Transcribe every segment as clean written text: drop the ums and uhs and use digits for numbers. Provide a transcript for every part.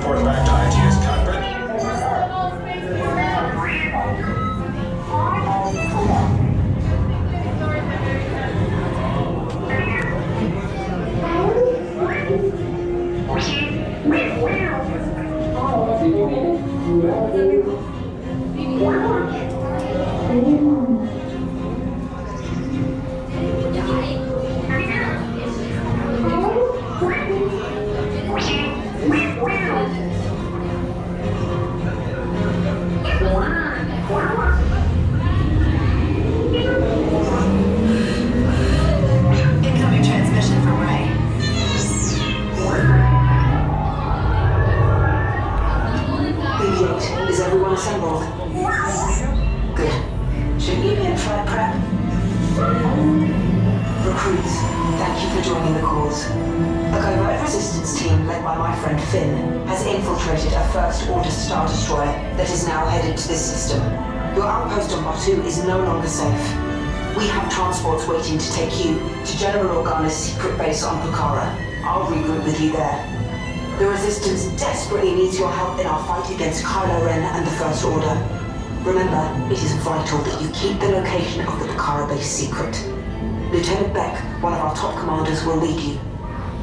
Report back to ITS cockpit. Incoming transmission from Ray. BB-8, is everyone assembled? Good. Should you be in flight prep? Recruits, thank you for joining the cause. A covert resistance team led by my friend Finn has infiltrated a First Order Star Destroyer that is now headed to this system. Your outpost on Batu is no longer safe. We have transports waiting to take you to General Organa's secret base on Pucara. I'll regroup with you there. The Resistance desperately needs your help in our fight against Kylo Ren and the First Order. Remember, it is vital that you keep the location of the Pucara base secret. Lieutenant Beck, one of our top commanders, will lead you.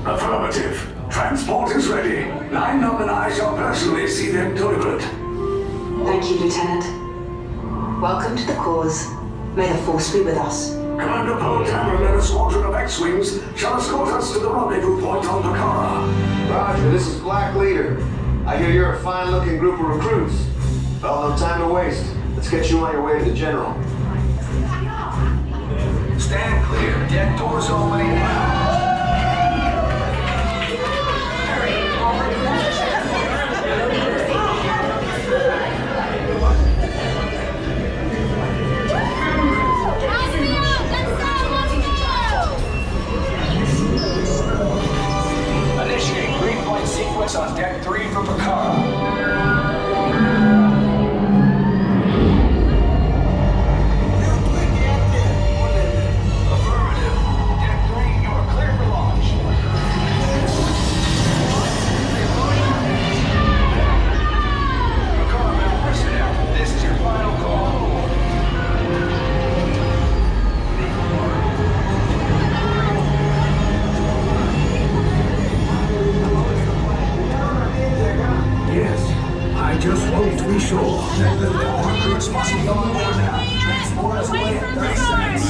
Affirmative. Transport is ready. Line up and I shall personally see them delivered. Thank you, Lieutenant. Welcome to the cause. May the Force be with us. Commander Poe-Dameron and a squadron of X-Wings shall escort us to the rendezvous point on Pucara. Roger, this is Black Leader. I hear you're a fine-looking group of recruits. Well, no time to waste. Let's get you on your way to the General. Stand clear. Deck doors opening now. Initiate green-point sequence on Deck 3 for Pucara. Just want to be sure that the recruits must be on board now. Transport us away in 30 seconds.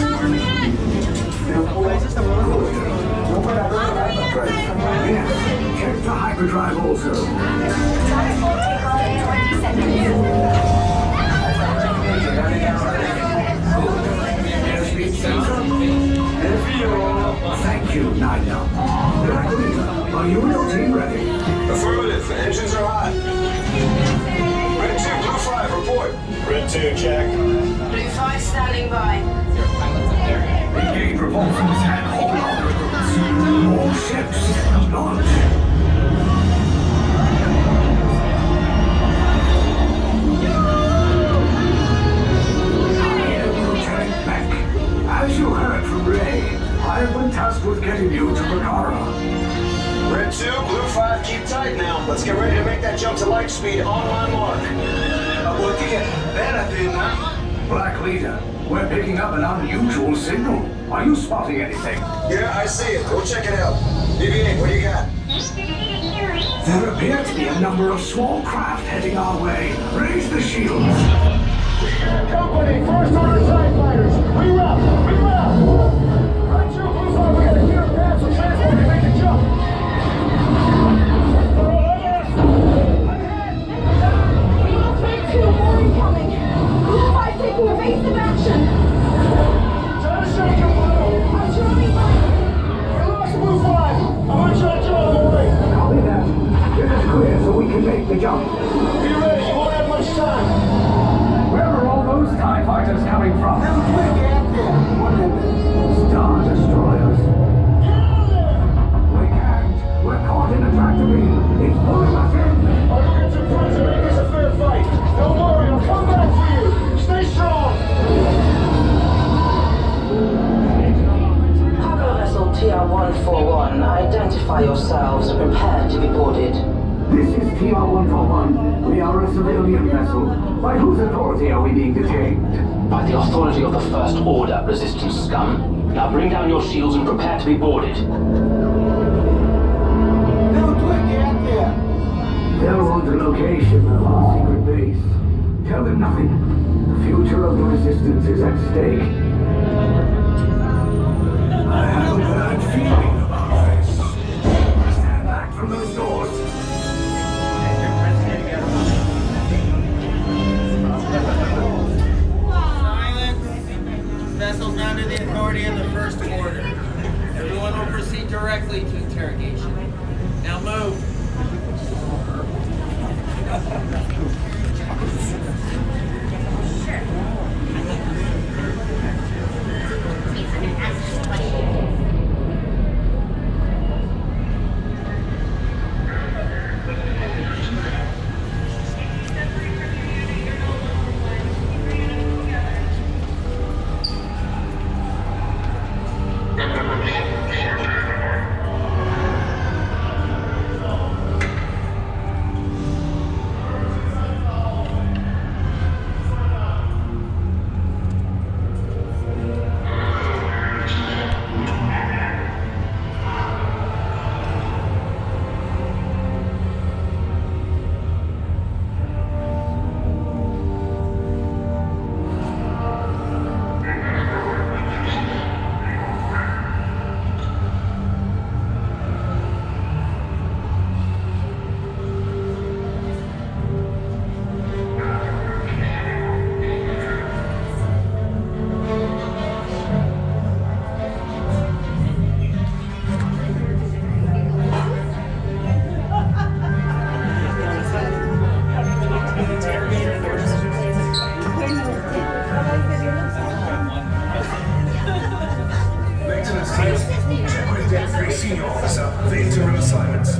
Yes, check the hyperdrive also. Transport takeoff in 20 seconds. Thank you, Nina. Black Leader, are you and your team ready? Affirmative. Engines are hot. Red 2, Blue 5, report. Red 2, check. Blue 5 standing by. Engage propulsions and hold on. All ships, launch. Lieutenant Beck, as you heard from Ray, I've been tasked with getting you to Pucara. Red 2, Blue 5, keep tight now. Let's get ready to make that jump to light speed on my mark. Black Leader, we're picking up an unusual signal. Are you spotting anything? Yeah, I see it. Go check it out. BB-8, what do you got? There appear to be a number of small craft heading our way. Raise the shields. Company, First Order TIE Fighters. Reroute! Reroute! Right, 2, Blue 5, we got a clear path so transport can make the jump. Taking evasive action. Try to shake your blow. I'm trying. We lost Blue 5. I'm gonna try to draw them away. Copy that. Get us clear so we can make the jump. Be ready, you won't have much time. Where are all those TIE fighters coming from? Star Destroyers. We can't. We're caught in a tractor beam. It's pulling us in. I'll go get some friends and make this a fair fight. Don't worry, I'll come back for you. Stay strong. Cargo vessel TR-141, identify yourselves and prepare to be boarded. This is TR-141. We are a civilian vessel. By whose authority are we being detained? By the authority of the First Order, Resistance scum. Now bring down your shields and prepare to be boarded. They'll want the location of our secret base. Tell them nothing. The future of the Resistance is at stake. I have a bad feeling about this. Stand back from those doors. Silence. Vessel's under the authority of the First Order. Everyone will proceed directly to interrogation. Now move. Senior officer for interim assignments.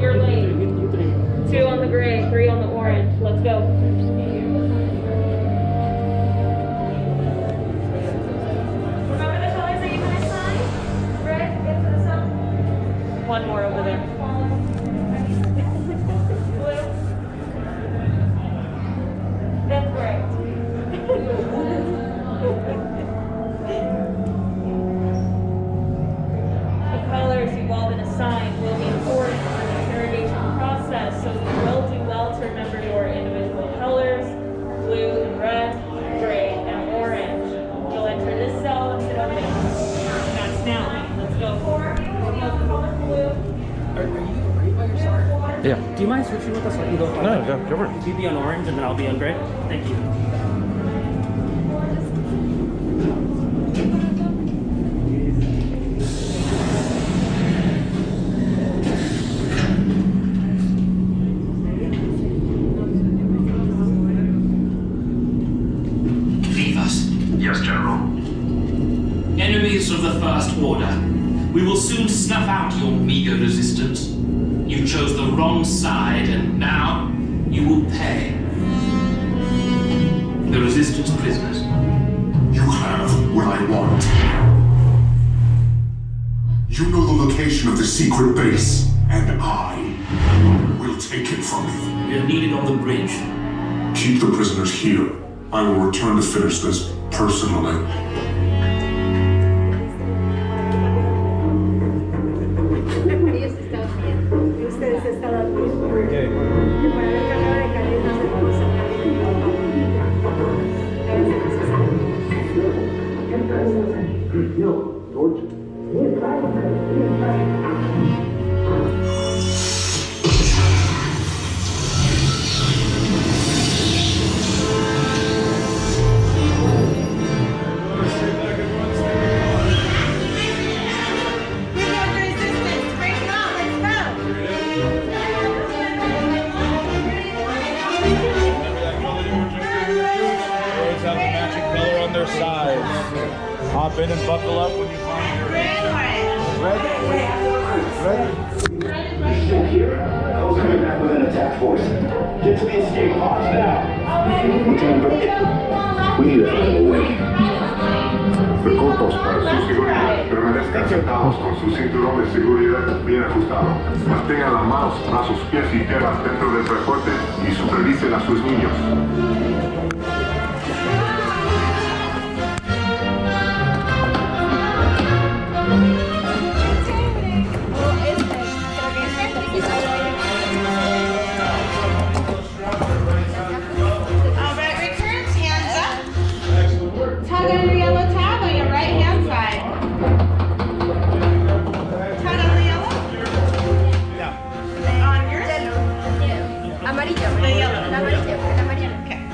You're late. 2 on the gray, 3 on the orange. Let's go. Remember the colors that you guys signed? Red, get to the sun. One more over there. Blue. Then gray. Yeah. Do you mind switching with us? I can go. No, go for it. You be on orange and then I'll be on gray. Thank you. Yes, General. Enemies of the First Order, we will soon snuff out your meager resistance. You chose the wrong side, and now you will pay. The Resistance prisoners. You have what I want. You know the location of the secret base, and I will take it from you. We are needed on the bridge. Keep the prisoners here. I will return to finish this personally. Hop in and buckle up when you find your red. Those coming back with an attack force. Get to the escape pods now. Lieutenant, we need a further way. Recursos para su seguridad. Permanezcan sentados con su cinturón de seguridad bien ajustado. Mantengan las manos, brazos, pies y piernas dentro del transporte y supervisen a sus niños.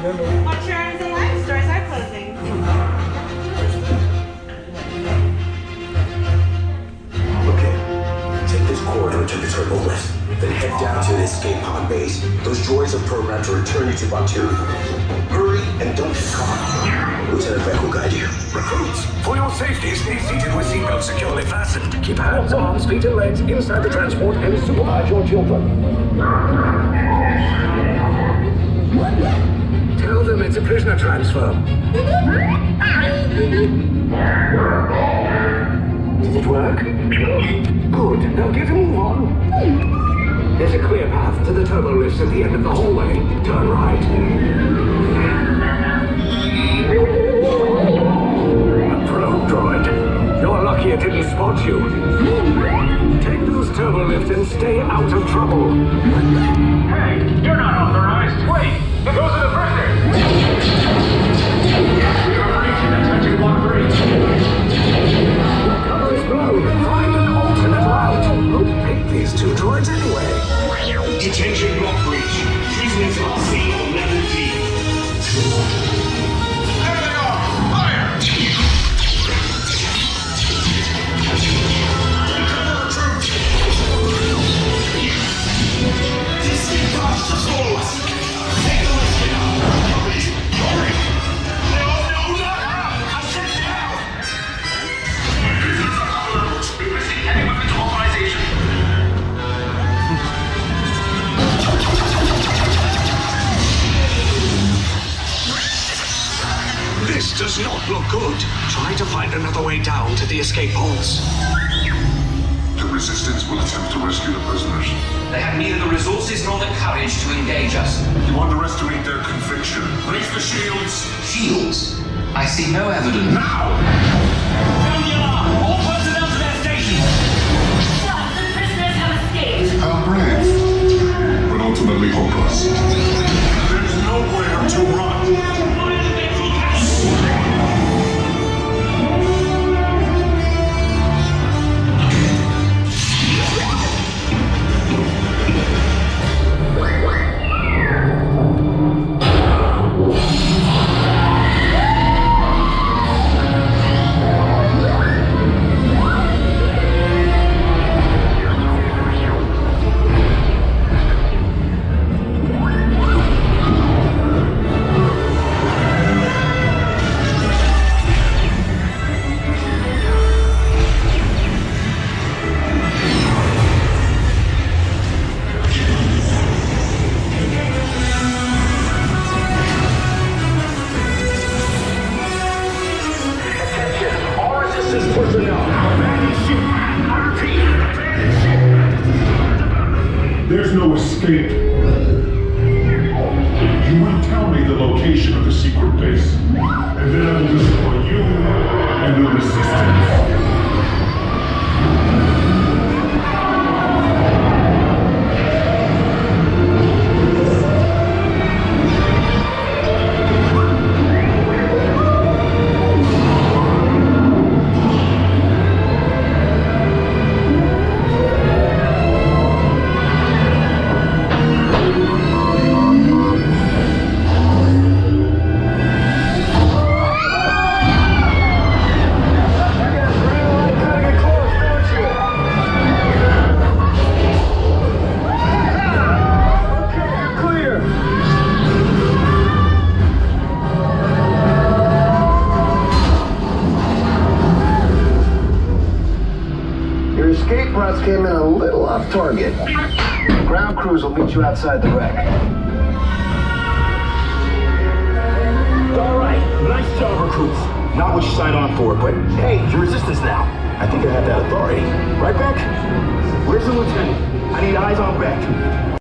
Watch your arms and legs, doors are closing. Okay, take this corridor to the turbo lift, then head down to the escape pod base. Those droids are programmed to return you to Bacteria. Hurry and don't get caught. Lieutenant Beck will guide you. Recruits, for your safety, stay seated with seatbelts securely fastened. Keep hands, arms, feet, and legs inside the transport and supervise your children. Tell them it's a prisoner transfer. Did it work? Good. Now get a move on. There's a clear path to the turbo lifts at the end of the hallway. Turn right. Probe droid. You're lucky it didn't spot you. Take those turbo lifts and stay out of trouble. Hey, you're not authorized. Wait, those are the prisoners. You're breaching attention block 3. Cover is blown. Find an alternate route. Who picked these two droids anyway? Detention block breach. Prisoners are seen on level D. There they are! Fire! This is past the force! Take the risk now! Hurry! No, not now! I said now! Prisoners are alert. Requesting any weapons authorization. This does not look good. Try to find another way down to the escape pods. The Resistance will attempt to rescue the prisoners. They have neither the resources nor the courage to engage us. You underestimate their conviction. Raise the shields! Shields? I see no evidence. Now! Down the alarm! All personnel to their stations! Sir, the prisoners have escaped. How brave. But ultimately hopeless. There's nowhere to run. state. You will tell me the location of the secret base, and then I will destroy you and the resistance. Your escape routes came in a little off target. Ground crews will meet you outside the wreck. All right, nice job, recruits. Not what you signed on for, but hey, you're resistance now. I think I have that authority. Right, Beck? Where's the lieutenant? I need eyes on Beck.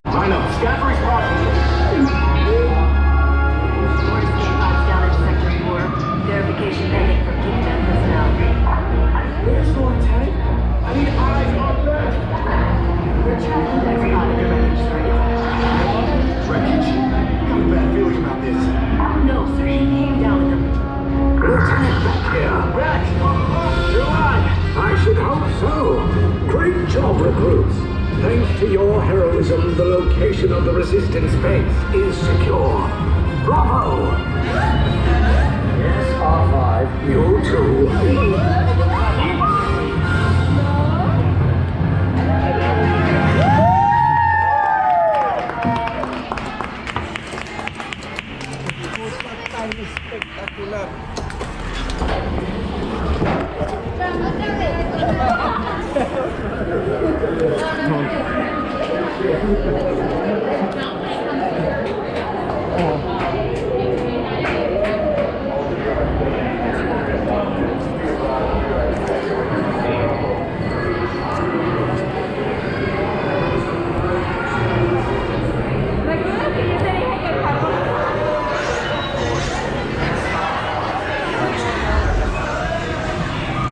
Line up. Scan for response. Down into Sector 4. Verification pending from Kingdom personnel. Where's the lieutenant? I need eyes on Beck. We're tracking Beck's spot at the wreckage site. Wreckage? I have a bad feeling about this. No, sir, he came down with them. Lieutenant back here. Beck! You're alive! I should hope so. Great job, recruits. Thanks to your heroism, the location of the resistance base is secure. Bravo! Yes, R5, you too. Come on.